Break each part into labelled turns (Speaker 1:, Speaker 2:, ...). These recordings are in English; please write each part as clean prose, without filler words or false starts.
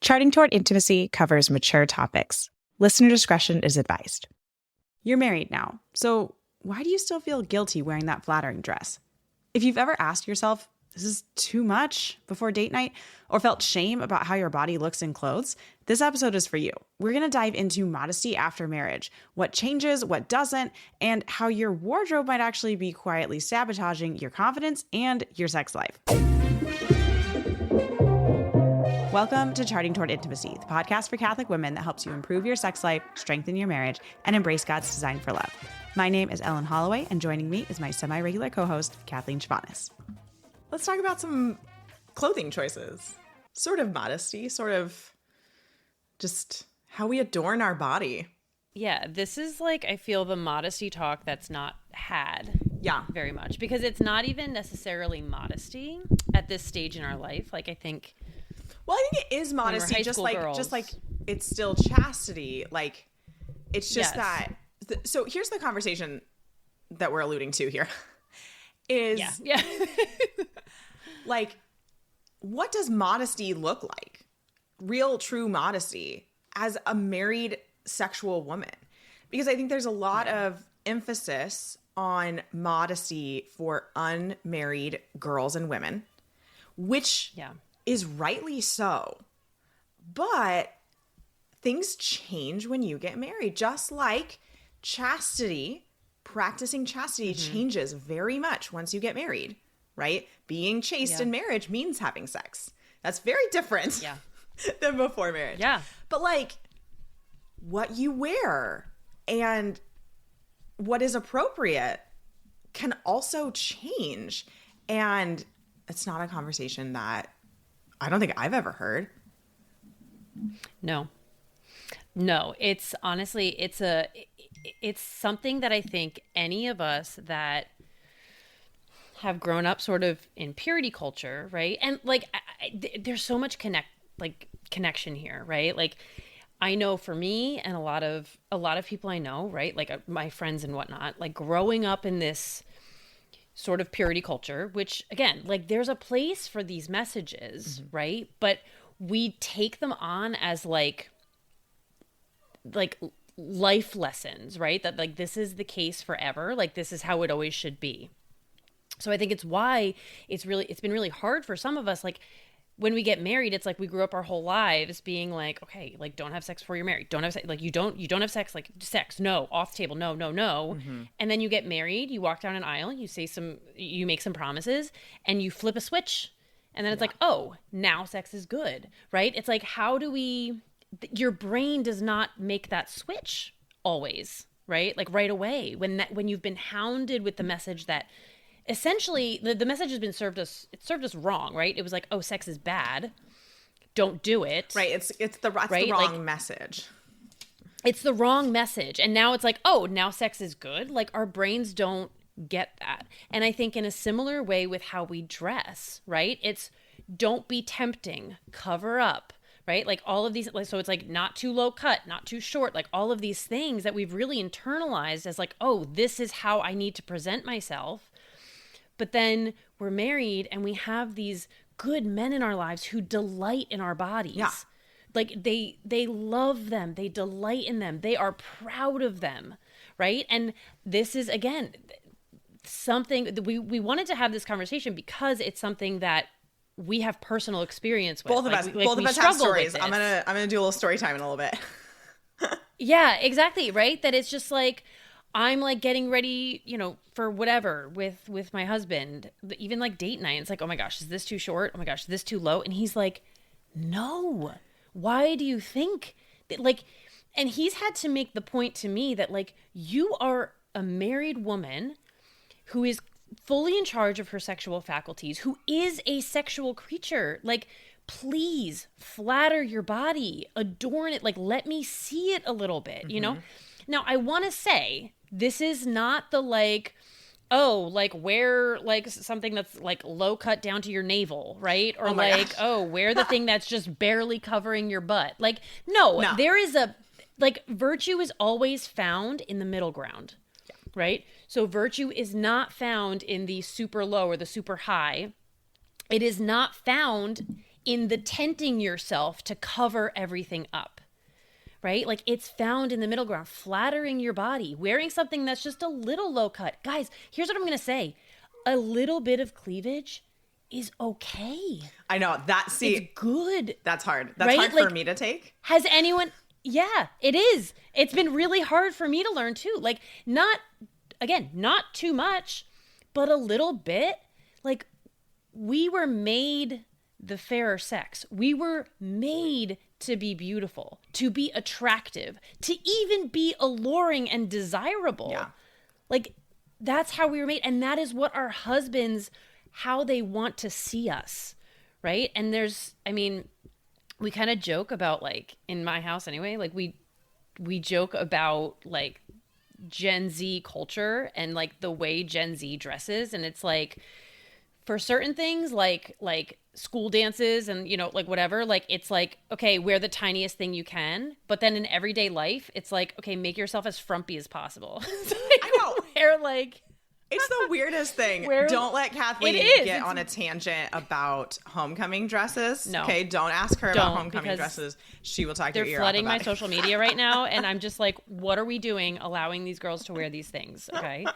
Speaker 1: Charting Toward Intimacy covers mature topics. Listener discretion is advised. You're married now, so why do you still feel guilty wearing that flattering dress? If you've ever asked yourself, this is too much before date night, or felt shame about how your body looks in clothes, this episode is for you. We're going to dive into modesty after marriage, what changes, what doesn't, and how your wardrobe might actually be quietly sabotaging your confidence and your sex life. Welcome to Charting Toward Intimacy, the podcast for Catholic women that helps you improve your sex life, strengthen your marriage, and embrace God's design for love. My name is Ellen Holloway, and joining me is my semi-regular co-host, Kathleen.
Speaker 2: Let's talk about some clothing choices. Sort of modesty, sort of just how we adorn our body.
Speaker 3: Yeah, this is like, I feel the modesty talk that's not had very much. Because it's not even necessarily modesty at this stage in our life. Like, I think...
Speaker 2: Well, I think it is modesty, just like it's still chastity. Like, it's just that. So here's the conversation that we're alluding to here. Is like, what does modesty look like? Real, true modesty as a married sexual woman? Because I think there's a lot of emphasis on modesty for unmarried girls and women, which is rightly so. But things change when you get married, just like chastity. Practicing chastity changes very much once you get married, right? Being chaste in marriage means having sex. That's very different than before marriage.
Speaker 3: Yeah.
Speaker 2: But like, what you wear and what is appropriate can also change. And it's not a conversation that I don't think I've ever heard.
Speaker 3: No, it's honestly, it's something that I think any of us that have grown up sort of in purity culture, right? And like, there's so much connection here, right? Like, I know for me and a lot of people I know, right? Like my friends and whatnot, like growing up in this sort of purity culture, which again, like there's a place for these messages, right? But we take them on as like life lessons, right? That like, this is the case forever. Like, this is how it always should be. So I think it's why it's been really hard for some of us. Like, when we get married, it's like we grew up our whole lives being like, okay, like, don't have sex before you're married. Don't have sex. Like, you don't have sex, like sex. No, off the table. No. And then you get married, you walk down an aisle, you make some promises, and you flip a switch. And then it's like, oh, now sex is good, right? It's like, your brain does not make that switch always, right? Like right away when you've been hounded with the message that essentially the message has been served us wrong, right? It was like, oh, sex is bad. Don't do it.
Speaker 2: Right. It's the wrong message.
Speaker 3: It's the wrong message. And now it's like, oh, now sex is good. Like, our brains don't get that. And I think in a similar way with how we dress, right? It's don't be tempting, cover up, right? Like all of these, like, so it's like not too low cut, not too short, like all of these things that we've really internalized as like, oh, this is how I need to present myself. But then we're married and we have these good men in our lives who delight in our bodies. Yeah. Like they love them. They delight in them. They are proud of them. Right. And this is, again, something that we wanted to have this conversation because it's something that we have personal experience with.
Speaker 2: Both of us have stories. I'm gonna do a little story time in a little bit.
Speaker 3: Yeah, exactly. Right. That it's just like, I'm like getting ready, for whatever with my husband, even like date night. It's like, oh my gosh, is this too short? Oh my gosh, is this too low? And he's like, no, why do you think that, like, and he's had to make the point to me that like, you are a married woman who is fully in charge of her sexual faculties, who is a sexual creature. Like, please flatter your body, adorn it. Like, let me see it a little bit, Now, I want to say, this is not the like, oh, like wear like something that's like low cut down to your navel, right? Or wear the thing that's just barely covering your butt. Like, no. There is virtue is always found in the middle ground, right? So virtue is not found in the super low or the super high. It is not found in the tenting yourself to cover everything up, right? Like it's found in the middle ground, flattering your body, wearing something that's just a little low cut. Guys, here's what I'm going to say. A little bit of cleavage is okay.
Speaker 2: I know
Speaker 3: it's good.
Speaker 2: That's hard. That's
Speaker 3: right?
Speaker 2: hard
Speaker 3: like,
Speaker 2: for me to take.
Speaker 3: Has anyone, yeah, it is. It's been really hard for me to learn too. Like not too much, but a little bit. Like we were made the fairer sex. We were made to be beautiful, to be attractive, to even be alluring and desirable.
Speaker 2: Yeah.
Speaker 3: Like that's how we were made. And that is what our husbands, how they want to see us. Right. And we kind of joke about like in my house anyway, like we joke about like Gen Z culture and like the way Gen Z dresses. And it's like, for certain things like school dances and, you know, like whatever, like it's like, okay, wear the tiniest thing you can. But then in everyday life, it's like, okay, make yourself as frumpy as possible. So like,
Speaker 2: I know.
Speaker 3: Wear like...
Speaker 2: It's the weirdest thing. Don't let Kathleen get on a tangent about homecoming dresses.
Speaker 3: No.
Speaker 2: Okay, don't ask her about homecoming dresses. She will talk your ear off.
Speaker 3: They're flooding my
Speaker 2: it.
Speaker 3: social media right now, and I'm just like, what are we doing allowing these girls to wear these things, okay?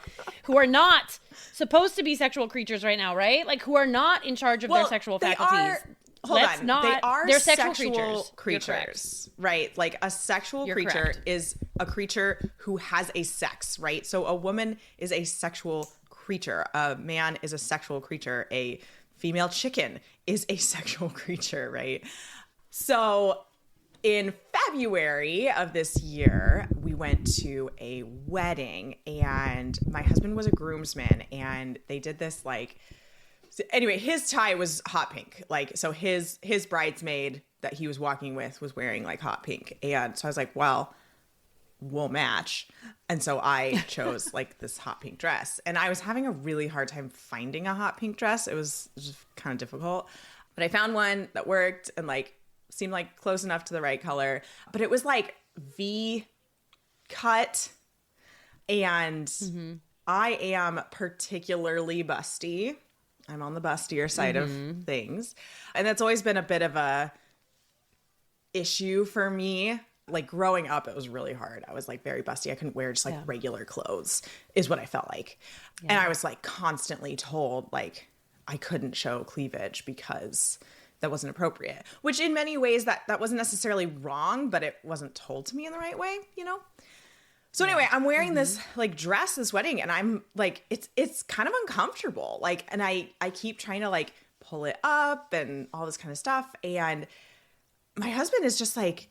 Speaker 3: Who are not supposed to be sexual creatures right now, right? Like, who are not in charge of their sexual faculties.
Speaker 2: They are
Speaker 3: they're
Speaker 2: sexual
Speaker 3: creatures,
Speaker 2: right? Like a sexual creature
Speaker 3: correct.
Speaker 2: is a creature who has a sex, right? So a woman is a sexual creature. A man is a sexual creature. A female chicken is a sexual creature, right? So in February of this year, we went to a wedding and my husband was a groomsman and they did this like... Anyway, his tie was hot pink. Like, so his bridesmaid that he was walking with was wearing like hot pink. And so I was like, well, we'll match. And so I chose like this hot pink dress. And I was having a really hard time finding a hot pink dress. It was just kind of difficult. But I found one that worked and like seemed like close enough to the right color. But it was like V cut. And I am particularly busty. I'm on the bustier side of things. And that's always been a bit of a issue for me. Like growing up, it was really hard. I was like very busty. I couldn't wear just like regular clothes is what I felt like. Yeah. And I was like constantly told like I couldn't show cleavage because that wasn't appropriate, which in many ways that wasn't necessarily wrong, but it wasn't told to me in the right way, you know? So anyway, I'm wearing this like dress, this wedding, and I'm like, it's kind of uncomfortable. Like, and I keep trying to like pull it up and all this kind of stuff. And my husband is just like,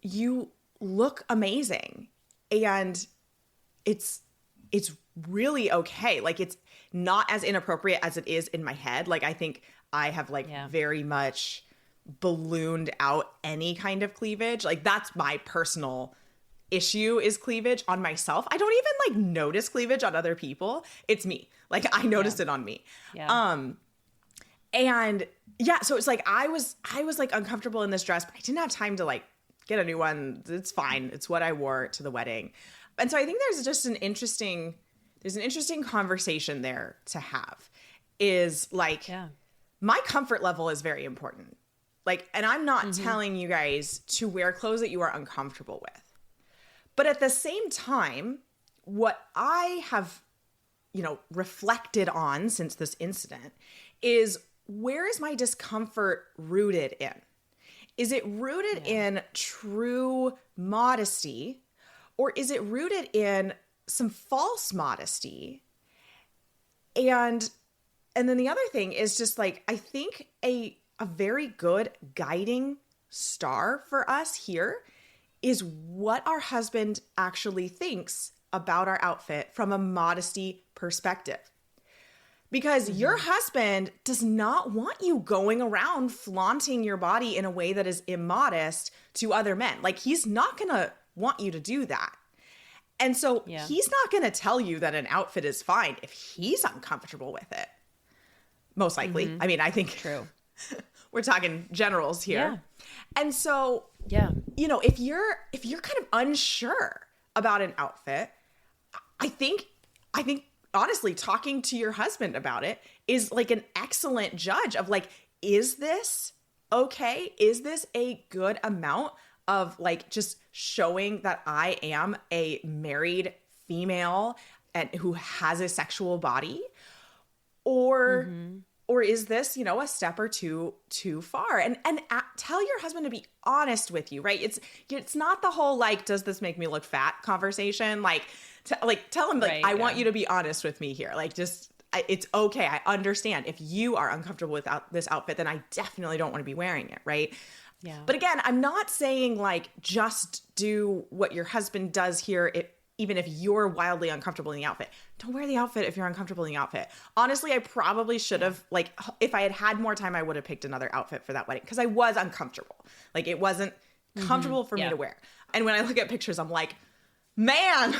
Speaker 2: you look amazing. And it's really okay. Like it's not as inappropriate as it is in my head. Like I think I have like very much ballooned out any kind of cleavage. Like that's my personal issue is cleavage on myself. I don't even like notice cleavage on other people. It's me. Like I noticed it on me. Yeah. And yeah, so it's like I was like uncomfortable in this dress, but I didn't have time to like get a new one. It's fine. It's what I wore to the wedding. And so I think there's just an interesting conversation there to have is like my comfort level is very important. Like, and I'm not telling you guys to wear clothes that you are uncomfortable with. But at the same time, what I have, you know, reflected on since this incident is where is my discomfort rooted in? Is it rooted in true modesty, or is it rooted in some false modesty? And then the other thing is just like, I think a very good guiding star for us here is what our husband actually thinks about our outfit from a modesty perspective. Because your husband does not want you going around flaunting your body in a way that is immodest to other men. Like he's not going to want you to do that. And so he's not going to tell you that an outfit is fine if he's uncomfortable with it. Most likely. I mean, I think we're talking generals here. Yeah. And so, you know, if you're kind of unsure about an outfit, I think honestly, talking to your husband about it is like an excellent judge of like, is this okay, is this a good amount of like just showing that I am a married female and who has a sexual body? Or or is this, you know, a step or two too far? And tell your husband to be honest with you, right? It's not the whole like, does this make me look fat conversation? Like, tell him like,
Speaker 3: Right,
Speaker 2: I want you to be honest with me here. Like, it's okay. I understand if you are uncomfortable with this outfit, then I definitely don't want to be wearing it, right?
Speaker 3: Yeah.
Speaker 2: But again, I'm not saying like just do what your husband does here. Even if you're wildly uncomfortable in the outfit, don't wear the outfit if you're uncomfortable in the outfit. Honestly, I probably should have, like, if I had had more time, I would have picked another outfit for that wedding because I was uncomfortable. Like, it wasn't comfortable for me to wear. And when I look at pictures, I'm like, man,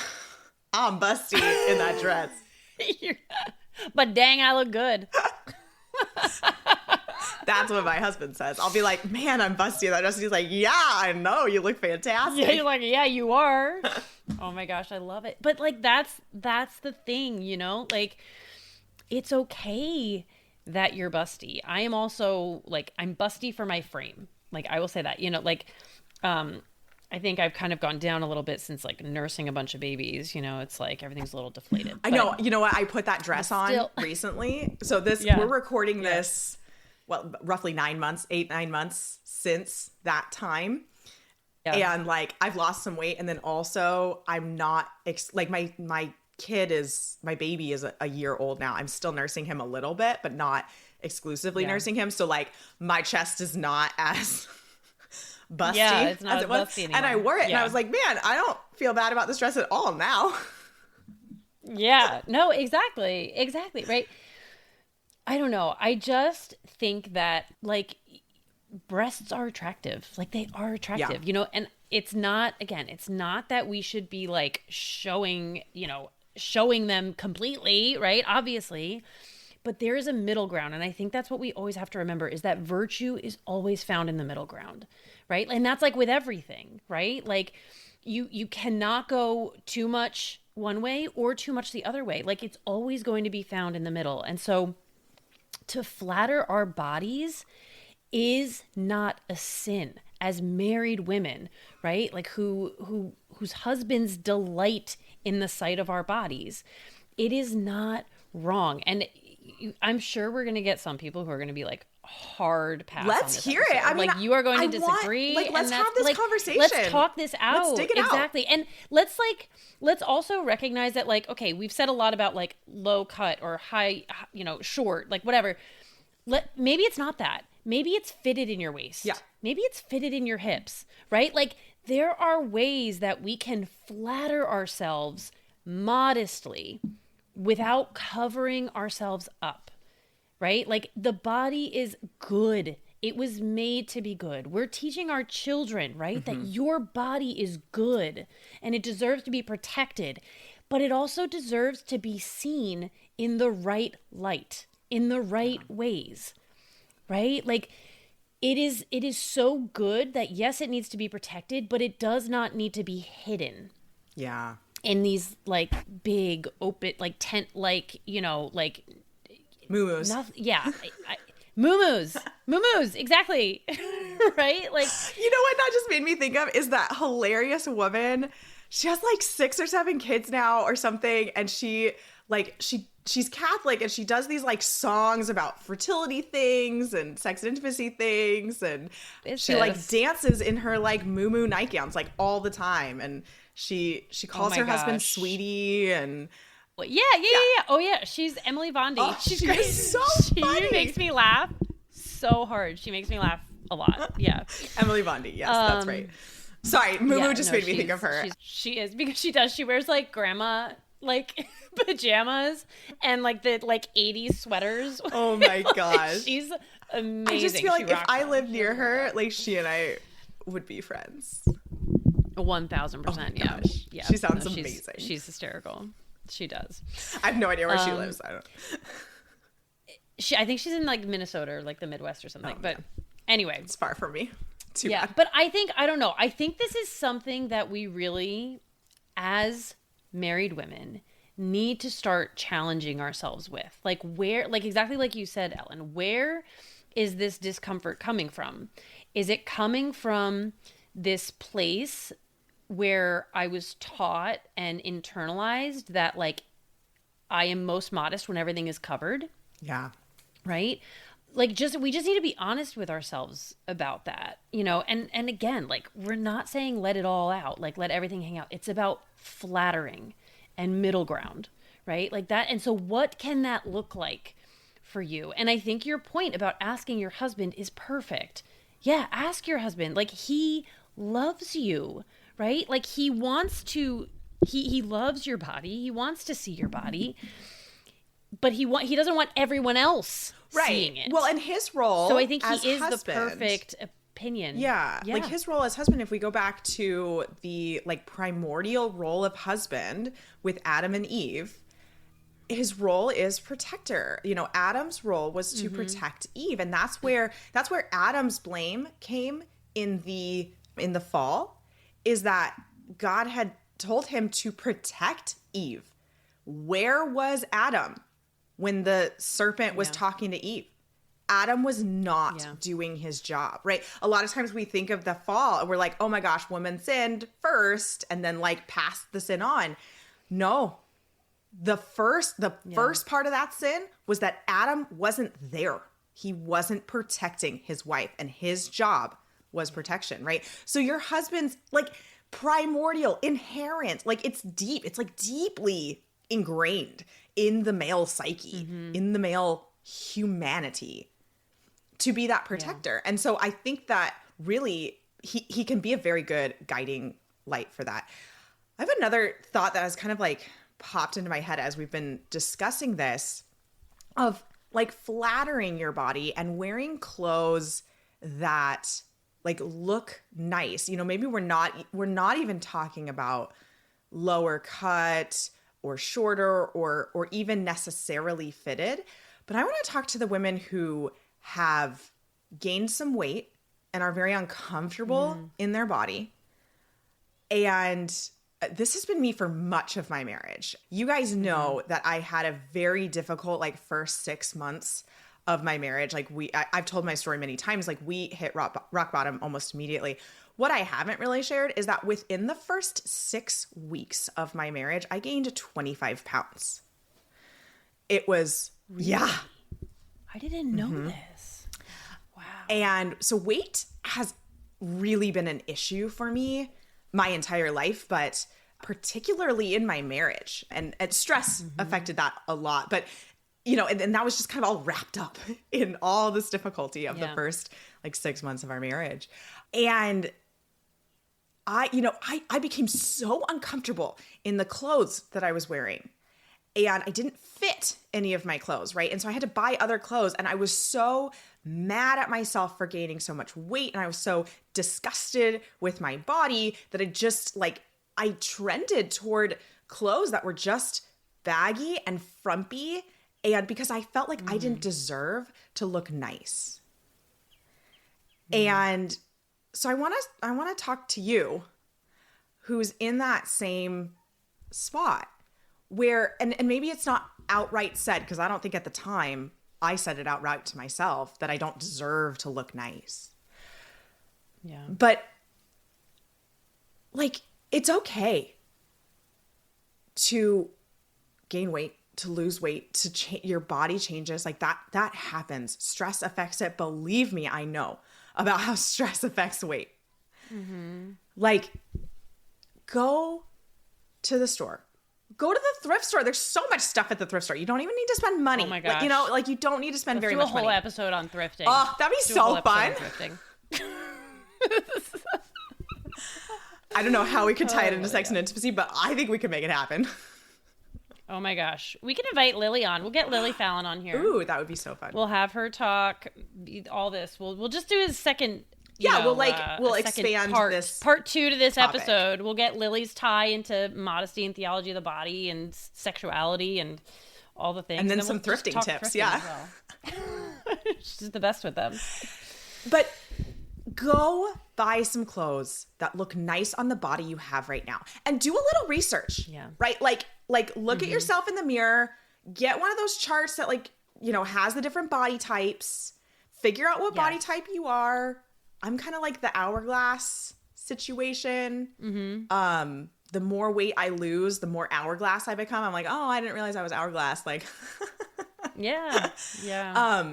Speaker 2: I'm busty in that dress.
Speaker 3: But dang, I look good.
Speaker 2: That's what my husband says. I'll be like, man, I'm busty in that dress. And he's like, yeah, I know. You look fantastic.
Speaker 3: Yeah, you're like, yeah, you are. Oh my gosh, I love it. But like, that's the thing, you know? Like, it's okay that you're busty. I am also like, I'm busty for my frame. Like, I will say that, you know, like, I think I've kind of gone down a little bit since like nursing a bunch of babies. You know, it's like everything's a little deflated.
Speaker 2: I know. You know what? I put that dress on recently. So we're recording this, roughly 9 months, 8-9 months since that time. Yeah. And like, I've lost some weight. And then also I'm not like my baby is a year old now. I'm still nursing him a little bit, but not exclusively nursing him. So like my chest is not as busty
Speaker 3: it's not
Speaker 2: as it was.
Speaker 3: busty anymore.
Speaker 2: And I wore it and I was like, man, I don't feel bad about this dress at all now.
Speaker 3: Yeah, no, exactly. Right. I don't know. I just think that like breasts are attractive. Like they are attractive, you know, and it's not that we should be like showing them completely, right? Obviously. But there is a middle ground. And I think that's what we always have to remember is that virtue is always found in the middle ground, right? And that's like with everything, right? Like you cannot go too much one way or too much the other way. Like it's always going to be found in the middle. And so to flatter our bodies is not a sin as married women, right? Like whose husbands delight in the sight of our bodies. It is not wrong. And I'm sure we're going to get some people who are going to be like hard pass.
Speaker 2: Let's hear it. I mean,
Speaker 3: like you are going to disagree.
Speaker 2: Let's have this conversation.
Speaker 3: Let's talk this out.
Speaker 2: Let's dig it out.
Speaker 3: Exactly. And let's also recognize that like, okay, we've said a lot about like low cut or high, you know, short, like whatever. Maybe it's not that. Maybe it's fitted in your waist.
Speaker 2: Yeah.
Speaker 3: Maybe it's fitted in your hips, right? Like there are ways that we can flatter ourselves modestly without covering ourselves up, right? Like the body is good. It was made to be good. We're teaching our children, right? That your body is good and it deserves to be protected, but it also deserves to be seen in the right light, in the right ways, right? Like it is so good that yes, it needs to be protected, but it does not need to be hidden.
Speaker 2: Yeah.
Speaker 3: In these like big open, like tent, like, you know, like
Speaker 2: Moo-moos.
Speaker 3: Moo-moos, exactly. Right? Like,
Speaker 2: you know what that just made me think of is that hilarious woman. She has like 6 or 7 kids now or something. And she's Catholic and she does these like songs about fertility things and sex and intimacy things. And she like dances in her like moo-moo nightgowns like all the time. And she calls her husband sweetie and
Speaker 3: yeah. Oh yeah, she's Emily Bondi.
Speaker 2: Oh, she's great. So funny.
Speaker 3: She makes me laugh so hard. She makes me laugh a lot. Yeah.
Speaker 2: Emily Bondi. Yes, that's right. Sorry, Moo just made me think of her.
Speaker 3: She is because she does. She wears like grandma like pajamas and like the like 80s sweaters.
Speaker 2: Oh my gosh.
Speaker 3: She's amazing.
Speaker 2: I just feel like if I lived near her, like she and I would be friends.
Speaker 3: 1000%. Yeah. Yeah.
Speaker 2: She sounds amazing.
Speaker 3: She's hysterical. She does.
Speaker 2: I have no idea where she lives.
Speaker 3: I think she's in like Minnesota or like the Midwest or something. But anyway,
Speaker 2: it's far from me. Too bad.
Speaker 3: But I don't know. I think this is something that we really, as married women, need to start challenging ourselves with. Like where, like exactly like you said, Ellen, where is this discomfort coming from? Is it coming from this place where I was taught and internalized that like I am most modest when everything is covered?
Speaker 2: Yeah.
Speaker 3: Right? Like we just need to be honest with ourselves about that, you know? And again, like we're not saying let it all out, like let everything hang out. It's about flattering and middle ground, right? Like that. And so what can that look like for you? And I think your point about asking your husband is perfect. Yeah, ask your husband. Like he loves you, right? Like he wants to, he loves your body. He wants to see your body, but he doesn't want everyone else seeing it.
Speaker 2: Well, and his role,
Speaker 3: so I think
Speaker 2: as
Speaker 3: he is
Speaker 2: husband,
Speaker 3: the perfect opinion.
Speaker 2: Yeah, like his role as husband, if we go back to the like primordial role of husband with Adam and Eve, his role is protector. You know, Adam's role was to protect Eve, and that's where Adam's blame came in the fall, is that God had told him to protect Eve. Where was Adam when the serpent was talking to Eve? Adam was not doing his job, right? A lot of times we think of the fall and we're like, oh my gosh, woman sinned first and then like passed the sin on. No, the first part of that sin was that Adam wasn't there. He wasn't protecting his wife, and his job was protection, right? So your husband's like primordial, inherent, like it's deep. It's like deeply ingrained in the male psyche, in the male humanity, to be that protector. And so I think that really he can be a very good guiding light for that. I have another thought that has kind of like popped into my head as we've been discussing this, of like flattering your body and wearing clothes that like look nice. You know, maybe we're not even talking about lower cut or shorter or even necessarily fitted. But I want to talk to the women who have gained some weight and are very uncomfortable in their body. And this has been me for much of my marriage. You guys know that I had a very difficult like first 6 months of my marriage. Like I've told my story many times, like we hit rock bottom almost immediately. What I haven't really shared is that within the first 6 weeks of my marriage, I gained 25 pounds. It was, yeah.
Speaker 3: I didn't know this. Wow.
Speaker 2: And so weight has really been an issue for me my entire life, but particularly in my marriage. And stress affected that a lot. But, you know, and that was just kind of all wrapped up in all this difficulty of the first like 6 months of our marriage. And I became so uncomfortable in the clothes that I was wearing. And I didn't fit any of my clothes, right? And so I had to buy other clothes. And I was so mad at myself for gaining so much weight. And I was so disgusted with my body that I trended toward clothes that were just baggy and frumpy. And because I felt like I didn't deserve to look nice. And so I want to talk to you who's in that same spot where, and maybe it's not outright said, because I don't think at the time I said it outright to myself that I don't deserve to look nice.
Speaker 3: Yeah.
Speaker 2: But like, it's okay to gain weight, to lose weight, your body changes. Like that happens. Stress affects it. Believe me, I know about how stress affects weight. Like, go to the store. Go to the thrift store. There's so much stuff at the thrift store. You don't even need to spend money.
Speaker 3: Oh my gosh.
Speaker 2: Like, you know, like you don't need to spend very much money.
Speaker 3: Do a whole episode on thrifting.
Speaker 2: Oh, that'd be so fun. I don't know how we could tie it into sex and intimacy, but I think we could make it happen.
Speaker 3: Oh my gosh. We can invite Lily on. We'll get Lily Fallon on here.
Speaker 2: Ooh, that would be so fun.
Speaker 3: We'll have her talk all this. We'll just do a second.
Speaker 2: We'll expand this
Speaker 3: part 2 to this
Speaker 2: topic.
Speaker 3: episode. We'll get Lily's tie into modesty and theology of the body and sexuality and all the things.
Speaker 2: And then
Speaker 3: we'll
Speaker 2: some thrifting tips.
Speaker 3: As well. She's the best with them.
Speaker 2: But go buy some clothes that look nice on the body you have right now, and do a little research.
Speaker 3: Yeah.
Speaker 2: Right. Like look at yourself in the mirror. Get one of those charts that has the different body types. figure out what body
Speaker 3: Yes.
Speaker 2: type you are. I'm kind of like the hourglass situation. The more weight I lose, the more hourglass I become. I'm like, oh, I didn't realize I was hourglass. Like,
Speaker 3: Yeah. Yeah.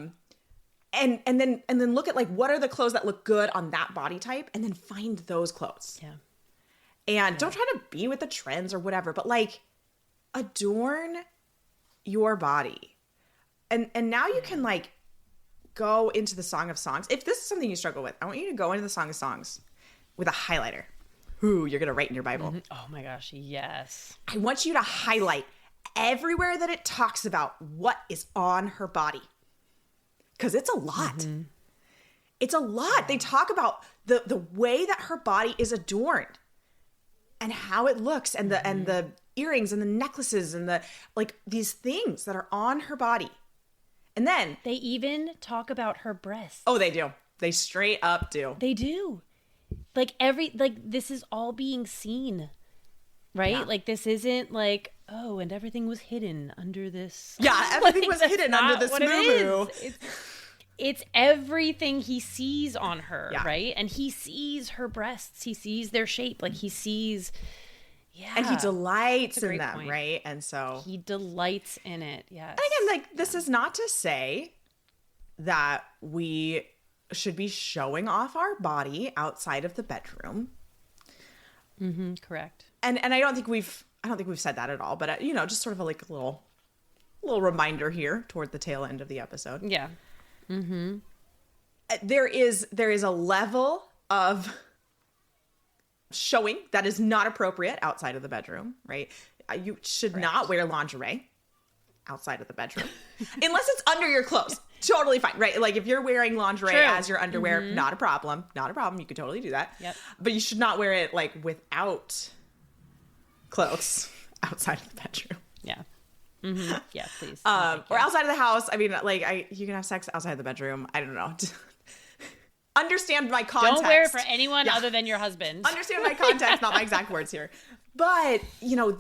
Speaker 2: and then look at like what are the clothes that look good on that body type, and then find those clothes.
Speaker 3: Yeah.
Speaker 2: And don't try to be with the trends or whatever, but like adorn your body. And now you can like go into the Song of Songs. If this is something you struggle with, I want you to go into the Song of Songs with a highlighter. Ooh, you're going to write in your Bible.
Speaker 3: Oh my gosh, yes.
Speaker 2: I want you to highlight everywhere that it talks about what is on her body. Because it's a lot. It's a lot. They talk about the way that her body is adorned and how it looks, and the earrings and the necklaces and the like, these things that are on her body. And then
Speaker 3: They even talk about her breasts.
Speaker 2: oh, they do. They straight up do.
Speaker 3: They do. Like this is all being seen. Right?
Speaker 2: Yeah.
Speaker 3: Like this isn't like, oh, and everything was hidden under this.
Speaker 2: Yeah, everything was
Speaker 3: that's
Speaker 2: hidden
Speaker 3: not
Speaker 2: under this
Speaker 3: what it
Speaker 2: moo-moo.
Speaker 3: is. It's everything he sees on her,
Speaker 2: Yeah.
Speaker 3: right? And he sees her breasts. He sees their shape. Like he sees, yeah.
Speaker 2: And he delights
Speaker 3: That's a
Speaker 2: in
Speaker 3: great
Speaker 2: them,
Speaker 3: point.
Speaker 2: right? And so
Speaker 3: He delights in it. Yes.
Speaker 2: and again, like, this is not to say that we should be showing off our body outside of the bedroom.
Speaker 3: Correct.
Speaker 2: And I don't think we've said that at all, but just sort of a little reminder here toward the tail end of the episode.
Speaker 3: Yeah.
Speaker 2: There is a level of showing that is not appropriate outside of the bedroom, right? You should not wear lingerie outside of the bedroom unless it's under your clothes. Totally fine, right? Like if you're wearing lingerie
Speaker 3: True.
Speaker 2: as your underwear, not a problem. Not a problem. You could totally do that.
Speaker 3: Yep.
Speaker 2: But you should not wear it like without clothes outside of the bedroom.
Speaker 3: Yeah. Yeah, please.
Speaker 2: Or outside of the house. I mean, like you can have sex outside of the bedroom. I don't know. Understand my context.
Speaker 3: Don't wear it for anyone other than your husband.
Speaker 2: Understand my context, not my exact words here. But,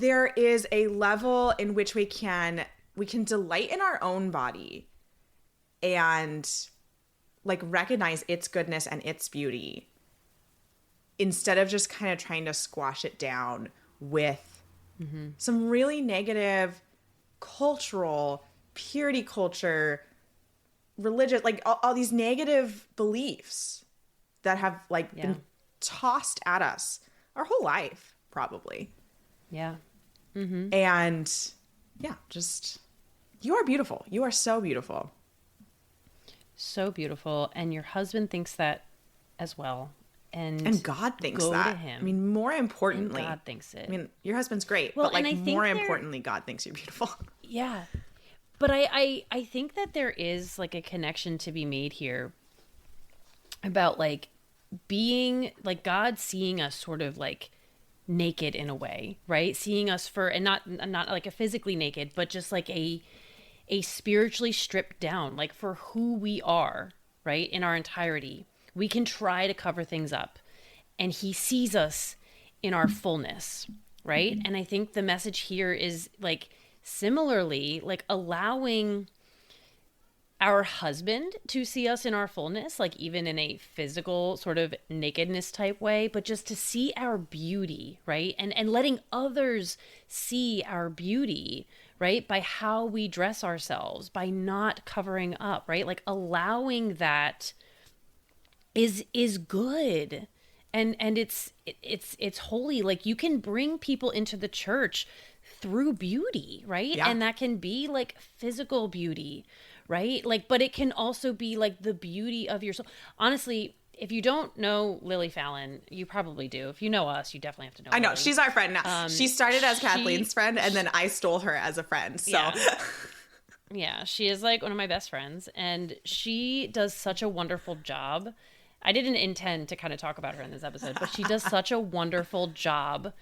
Speaker 2: there is a level in which we can delight in our own body and like recognize its goodness and its beauty instead of just kind of trying to squash it down with some really negative cultural, purity culture, religious, like all these negative beliefs that have like been tossed at us our whole life, probably.
Speaker 3: Yeah.
Speaker 2: And just, you are beautiful. You are so beautiful.
Speaker 3: So beautiful. And your husband thinks that as well.
Speaker 2: And God thinks
Speaker 3: go
Speaker 2: that.
Speaker 3: to him.
Speaker 2: I mean, more importantly,
Speaker 3: God thinks it.
Speaker 2: I mean, your husband's great,
Speaker 3: Well,
Speaker 2: but like
Speaker 3: and I think
Speaker 2: more importantly, God thinks you're beautiful.
Speaker 3: Yeah. But I think that there is like a connection to be made here about like being like God seeing us sort of like naked in a way, right? Seeing us for, and not like a physically naked, but just like a spiritually stripped down, like for who we are, right? In our entirety. We can try to cover things up, and he sees us in our fullness, right? And I think the message here is like similarly, like allowing our husband to see us in our fullness, like even in a physical sort of nakedness type way, but just to see our beauty, right? And letting others see our beauty, right? By how we dress ourselves, by not covering up, right? Like allowing that is good. And it's holy. Like you can bring people into the church through beauty, right?
Speaker 2: Yeah.
Speaker 3: And that can be like physical beauty, right? Like, but it can also be like the beauty of your soul. Honestly, if you don't know Lily Fallon, you probably do. If you know us, you definitely have to know.
Speaker 2: I know.
Speaker 3: Lily.
Speaker 2: She's our friend now. She started as Kathleen's friend, and then I stole her as a friend. So
Speaker 3: Yeah, she is like one of my best friends, and she does such a wonderful job. I didn't intend to kind of talk about her in this episode, but she does such a wonderful job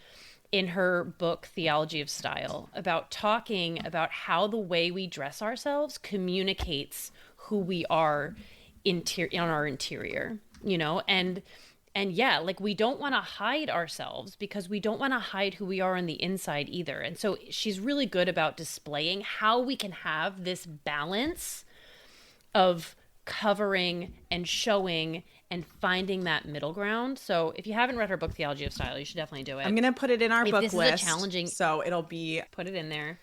Speaker 3: in her book, Theology of Style, about talking about how the way we dress ourselves communicates who we are in our interior, and yeah, like we don't want to hide ourselves because we don't want to hide who we are on the inside either. And so she's really good about displaying how we can have this balance of covering and showing and finding that middle ground. So if you haven't read her book, Theology of Style, you should definitely do it.
Speaker 2: I'm going to put it in our book
Speaker 3: this
Speaker 2: list.
Speaker 3: Is a challenging,
Speaker 2: so it'll be in the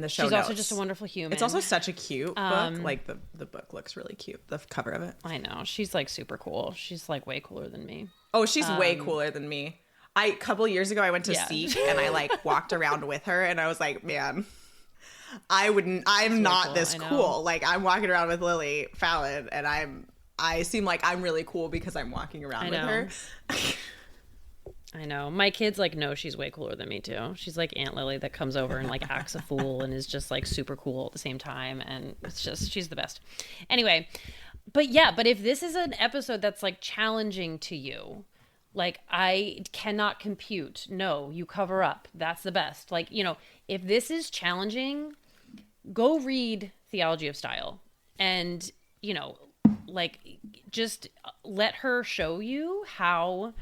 Speaker 2: show
Speaker 3: She's
Speaker 2: notes.
Speaker 3: also just a wonderful human.
Speaker 2: It's also such a cute book. Like the book looks really cute. The cover of it.
Speaker 3: I know. She's like super cool. She's like way cooler than me.
Speaker 2: Oh, she's way cooler than me. A couple years ago, I went to Seek and I like walked around with her and I was like, man, I'm not
Speaker 3: cool.
Speaker 2: this cool. Like I'm walking around with Lily Fallon and I seem like I'm really cool because I'm walking around with her.
Speaker 3: I know. My kids like know she's way cooler than me too. She's like Aunt Lily that comes over and like acts a fool and is just like super cool at the same time. And it's just, she's the best. Anyway, but if this is an episode that's like challenging to you, like I cannot compute. No, you cover up. That's the best. Like, if this is challenging, go read Theology of Style and, like just let her show you how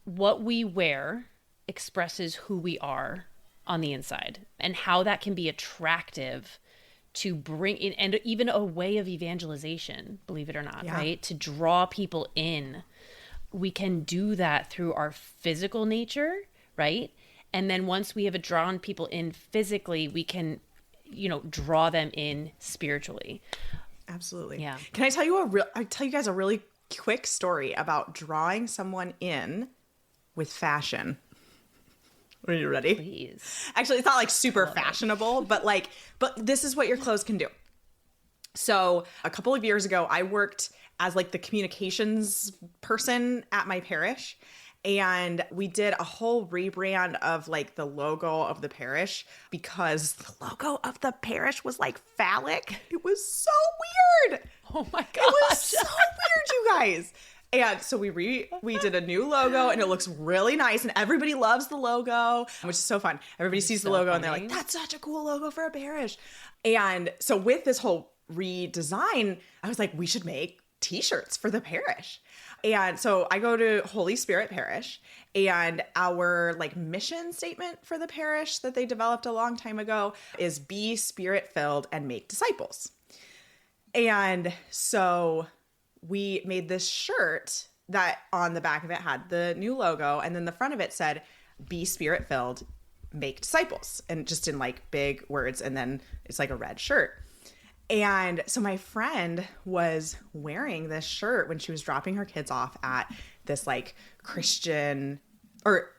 Speaker 3: what we wear expresses who we are on the inside and how that can be attractive to bring in, and even a way of evangelization, believe it or not, right? To draw people in. We can do that through our physical nature, right? And then once we have drawn people in physically, we can, draw them in spiritually.
Speaker 2: Absolutely.
Speaker 3: Yeah.
Speaker 2: Can I tell you guys a really quick story about drawing someone in with fashion? Are you ready?
Speaker 3: Please.
Speaker 2: Actually, it's not like super fashionable, but this is what your clothes can do. So a couple of years ago, I worked as like the communications person at my parish. And we did a whole rebrand of like the logo of the parish because the logo of the parish was like phallic. It was so weird.
Speaker 3: Oh my gosh.
Speaker 2: It was so weird, you guys. And so we did a new logo and it looks really nice and everybody loves the logo, which is so fun. Everybody sees the logo and they're like, that's such a cool logo for a parish. And so with this whole redesign, I was like, we should make t-shirts for the parish. And so I go to Holy Spirit Parish, and our like mission statement for the parish that they developed a long time ago is be spirit-filled and make disciples. And so we made this shirt that on the back of it had the new logo, and then the front of it said be spirit-filled, make disciples, and just in like big words, and then it's like a red shirt. And so my friend was wearing this shirt when she was dropping her kids off at this like Christian, or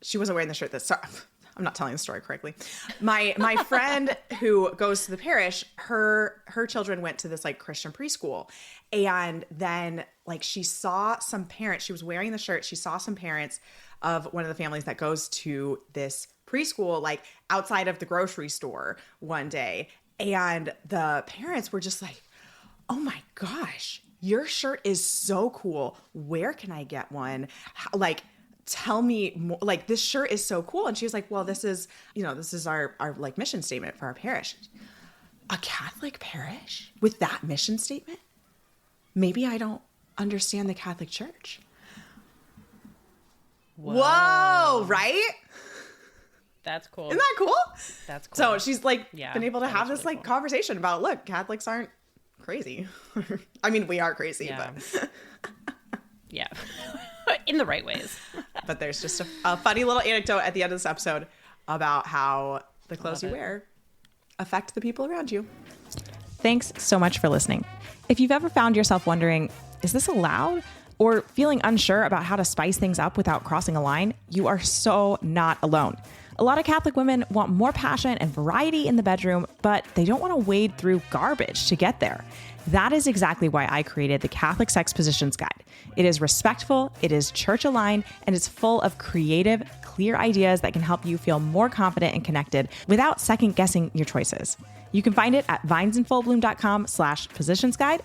Speaker 2: she wasn't wearing the shirt that's, I'm not telling the story correctly. My friend who goes to the parish, her children went to this like Christian preschool. And then like she saw some parents, she was wearing the shirt. She saw some parents of one of the families that goes to this preschool, like outside of the grocery store one day. And the parents were just like, oh my gosh, your shirt is so cool. Where can I get one? Like, tell me more. Like, this shirt is so cool. And she was like, well, this is our like mission statement for our parish. A Catholic parish with that mission statement? Maybe I don't understand the Catholic Church. Whoa, right?
Speaker 3: That's cool.
Speaker 2: Isn't that cool?
Speaker 3: That's cool.
Speaker 2: So she's like been able to have this
Speaker 3: really
Speaker 2: like conversation about, look, Catholics aren't crazy. I mean, we are crazy, but
Speaker 3: yeah, in the right ways.
Speaker 2: But there's just a funny little anecdote at the end of this episode about how the clothes you wear affect the people around you.
Speaker 1: Thanks so much for listening. If you've ever found yourself wondering, is this allowed? Or feeling unsure about how to spice things up without crossing a line, you are so not alone. A lot of Catholic women want more passion and variety in the bedroom, but they don't want to wade through garbage to get there. That is exactly why I created the Catholic Sex Positions Guide. It is respectful, it is church-aligned, and it's full of creative, clear ideas that can help you feel more confident and connected without second-guessing your choices. You can find it at vinesandfullbloom.com/positionsguide